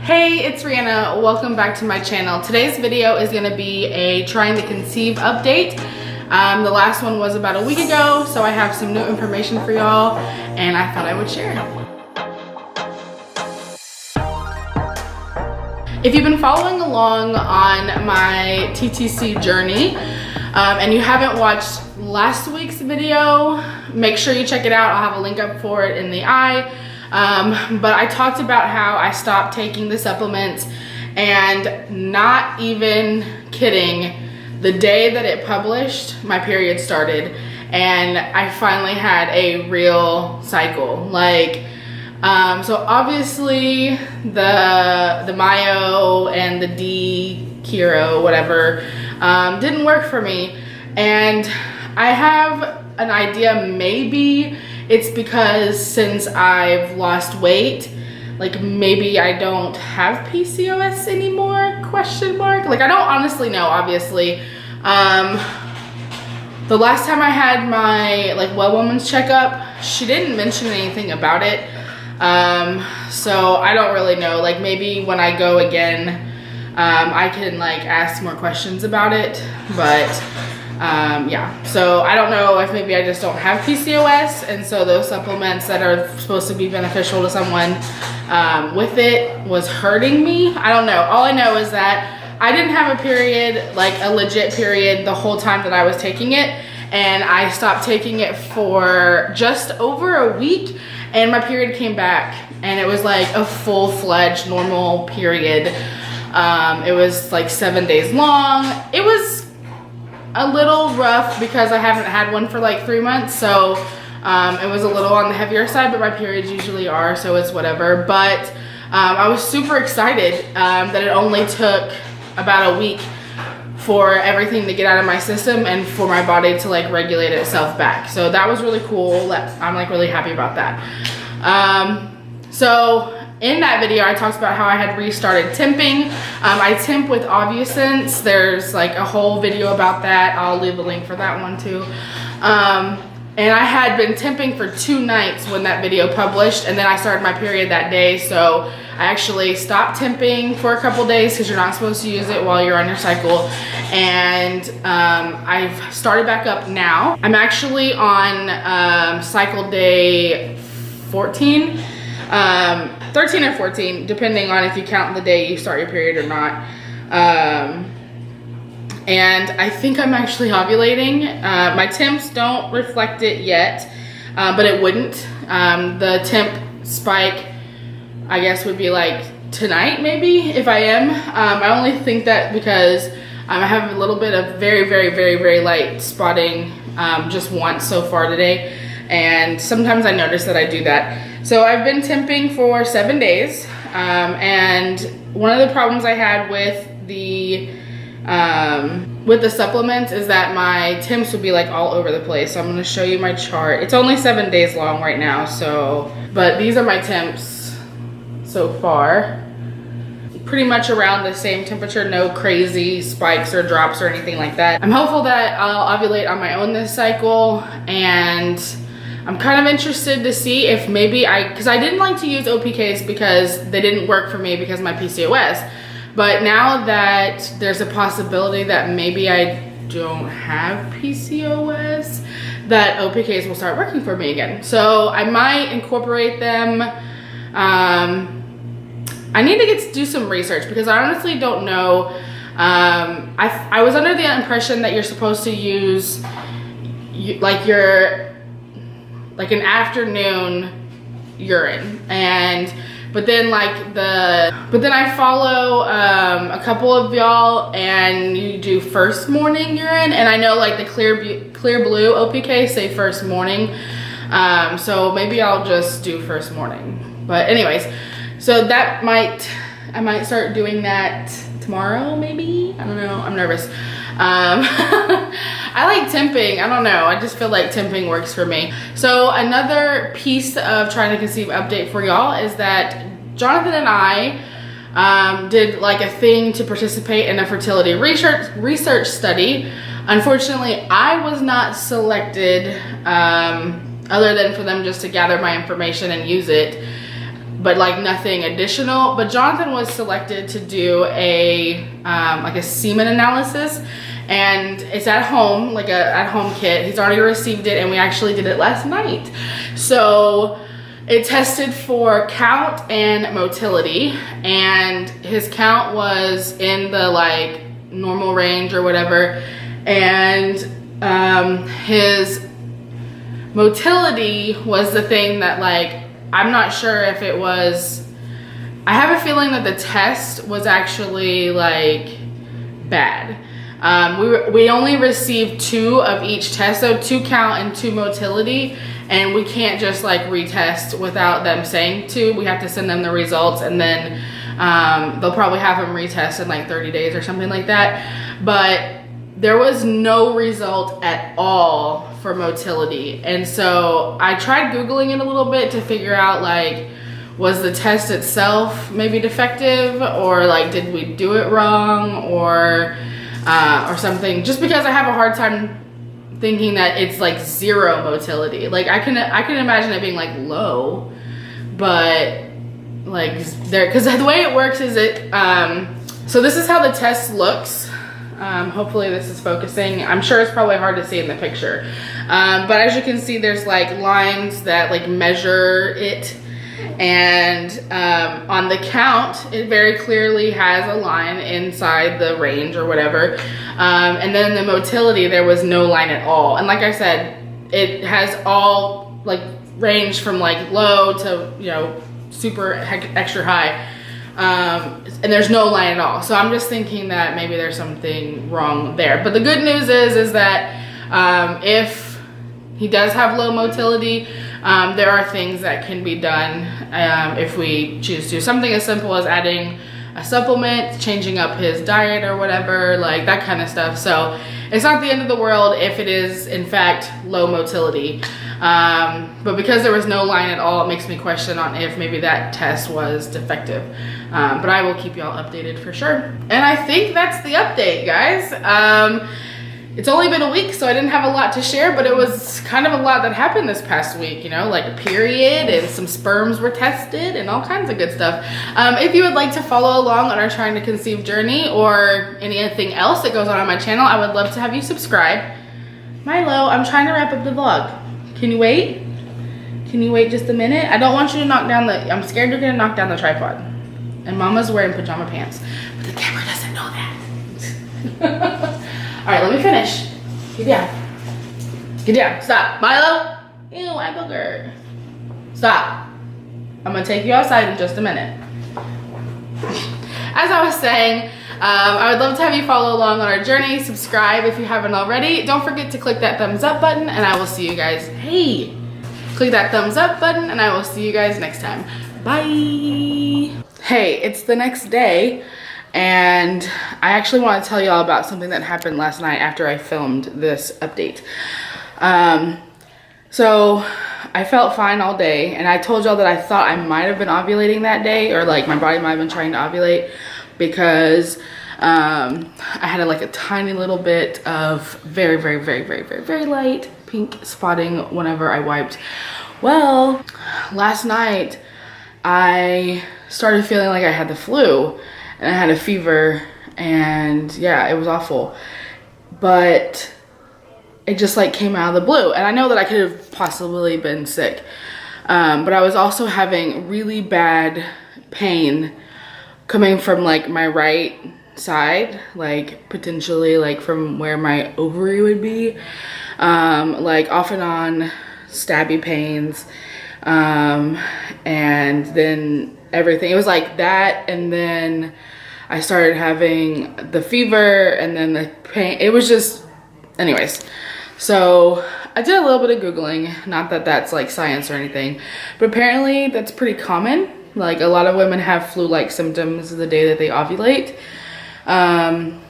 Hey, it's Rhianna. Welcome back to my channel. Today's video is going to be a trying to conceive update. The last one was about a week ago, so I have some new information for y'all and I thought I would share. If you've been following along on my TTC journey and you haven't watched last week's video, make sure you check it out. I'll have a link up for it in the eye. But I talked about how I stopped taking the supplements, and not even kidding, the day that it published, my period started and I finally had a real cycle. So obviously the Mayo and the D Kiro, whatever, didn't work for me, and I have an idea maybe it's because since I've lost weight, maybe I don't have PCOS anymore, question mark. I don't honestly know, obviously. The last time I had my well woman's checkup, she didn't mention anything about it. So I don't really know, maybe when I go again, I can ask more questions about it, but yeah, so I don't know if maybe I just don't have PCOS, and so those supplements that are supposed to be beneficial to someone with it was hurting me. I don't know. All I know is that I didn't have a period, a legit period, the whole time that I was taking it, and I stopped taking it for just over a week, and my period came back, and it was a full-fledged normal period. It was 7 days long. It was a little rough because I haven't had one for 3 months, so it was a little on the heavier side, but my periods usually are, so it's whatever. But I was super excited that it only took about a week for everything to get out of my system and for my body to regulate itself back. So that was really cool. I'm really happy about that. So in that video, I talked about how I had restarted temping. I temp with Ovusense. There's a whole video about that. I'll leave a link for that one too. And I had been temping for 2 nights when that video published, and then I started my period that day. So I actually stopped temping for a couple days because you're not supposed to use it while you're on your cycle. And I've started back up now. I'm actually on cycle day 14. 13 or 14, depending on if you count the day you start your period or not. And I think I'm actually ovulating. My temps don't reflect it yet, but it wouldn't. The temp spike, I guess, would be tonight maybe, if I am. I only think that because I have a little bit of very light spotting just once so far today, and sometimes I notice that I do that. So I've been temping for 7 days, and one of the problems I had with the supplements is that my temps would be all over the place. So I'm gonna show you my chart. It's only 7 days long right now, so, but these are my temps so far. Pretty much around the same temperature, no crazy spikes or drops or anything like that. I'm hopeful that I'll ovulate on my own this cycle, and I'm kind of interested to see if maybe because I didn't like to use OPKs because they didn't work for me because of my PCOS. But now that there's a possibility that maybe I don't have PCOS, that OPKs will start working for me again. So I might incorporate them. I need to do some research because I honestly don't know. I was under the impression that you're supposed to use an afternoon urine, but then I follow a couple of y'all and you do first morning urine, and I know the clear blue OPK say first morning, so maybe I'll just do first morning. But anyways, so I might start doing that tomorrow maybe. I don't know, I'm nervous. I like temping. I don't know. I just feel like temping works for me. So another piece of trying to conceive update for y'all is that Jonathan and I did a thing to participate in a fertility research study. Unfortunately, I was not selected other than for them just to gather my information and use it. but like nothing additional. But Jonathan was selected to do a like a semen analysis, and it's at home, like a at-home kit. He's already received it, and we actually did it last night. So it tested for count and motility, and his count was in the like normal range or whatever, and his motility was the thing that, like, I'm not sure if it was, I have a feeling that the test was actually like bad. We only received 2 of each test, so 2 count and 2 motility, and we can't just like retest without them saying to. We have to send them the results, and then they'll probably have them retest in like 30 days or something like that. But there was no result at all for motility, and so I tried Googling it a little bit to figure out, like, was the test itself maybe defective, or like did we do it wrong, or something, just because I have a hard time thinking that it's like 0 motility. Like I can imagine it being like low, but like there, because the way it works is so this is how the test looks. Hopefully this is focusing. I'm sure it's probably hard to see in the picture, but as you can see, there's like lines that like measure it, and on the count it very clearly has a line inside the range or whatever, and then the motility, there was no line at all. And like I said, it has all like range from like low to, you know, super extra high, and there's no line at all. So I'm just thinking that maybe there's something wrong there. But the good news is that if he does have low motility, there are things that can be done if we choose to. Something as simple as adding a supplement, changing up his diet or whatever, like that kind of stuff. So it's not the end of the world if it is in fact low motility. But because there was no line at all, it makes me question on if maybe that test was defective. But I will keep y'all updated for sure. And I think that's the update, guys. It's only been a week, so I didn't have a lot to share, but it was kind of a lot that happened this past week, you know, like a period, and some sperms were tested and all kinds of good stuff. If you would like to follow along on our trying to conceive journey, or anything else that goes on my channel, I would love to have you subscribe. Milo, I'm trying to wrap up the vlog. Can you wait? Can you wait just a minute? I don't want you to knock down I'm scared you're gonna knock down the tripod. And Mama's wearing pajama pants, but the camera doesn't know that. All right, let me finish. Get down. Get down. Stop. Milo. Ew, I booger. Stop. I'm gonna take you outside in just a minute. As I was saying, I would love to have you follow along on our journey. Subscribe if you haven't already. Don't forget to click that thumbs up button, and I will see you guys. Hey, click that thumbs up button, and I will see you guys next time. Bye. Hey, it's the next day, and I actually want to tell y'all about something that happened last night after I filmed this update. So I felt fine all day, and I told y'all that I thought I might have been ovulating that day, or like my body might have been trying to ovulate, because I had like a tiny little bit of very light pink spotting whenever I wiped. Well, last night I started feeling like I had the flu, and I had a fever, and yeah, it was awful. But it just like came out of the blue, and I know that I could have possibly been sick, but I was also having really bad pain coming from like my right side, like potentially like from where my ovary would be, like off and on stabby pains, and then everything, it was like that, and then I started having the fever, and then the pain. It was just, anyways. So I did a little bit of Googling, not that that's like science or anything, but apparently that's pretty common. Like a lot of women have flu-like symptoms the day that they ovulate. And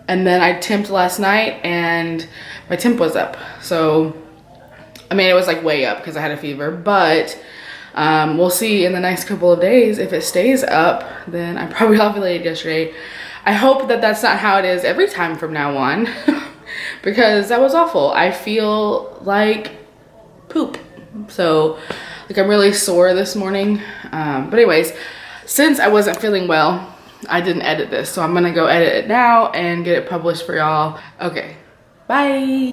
then I temped last night, and my temp was up. So, I mean, it was like way up because I had a fever, but we'll see in the next couple of days. If it stays up, then I probably ovulated yesterday. I hope that that's not how it is every time from now on. Because that was awful. I feel like poop. So Like I'm really sore this morning. But anyways, since I wasn't feeling well, I didn't edit this. So I'm gonna go edit it now and get it published for y'all. Okay, bye.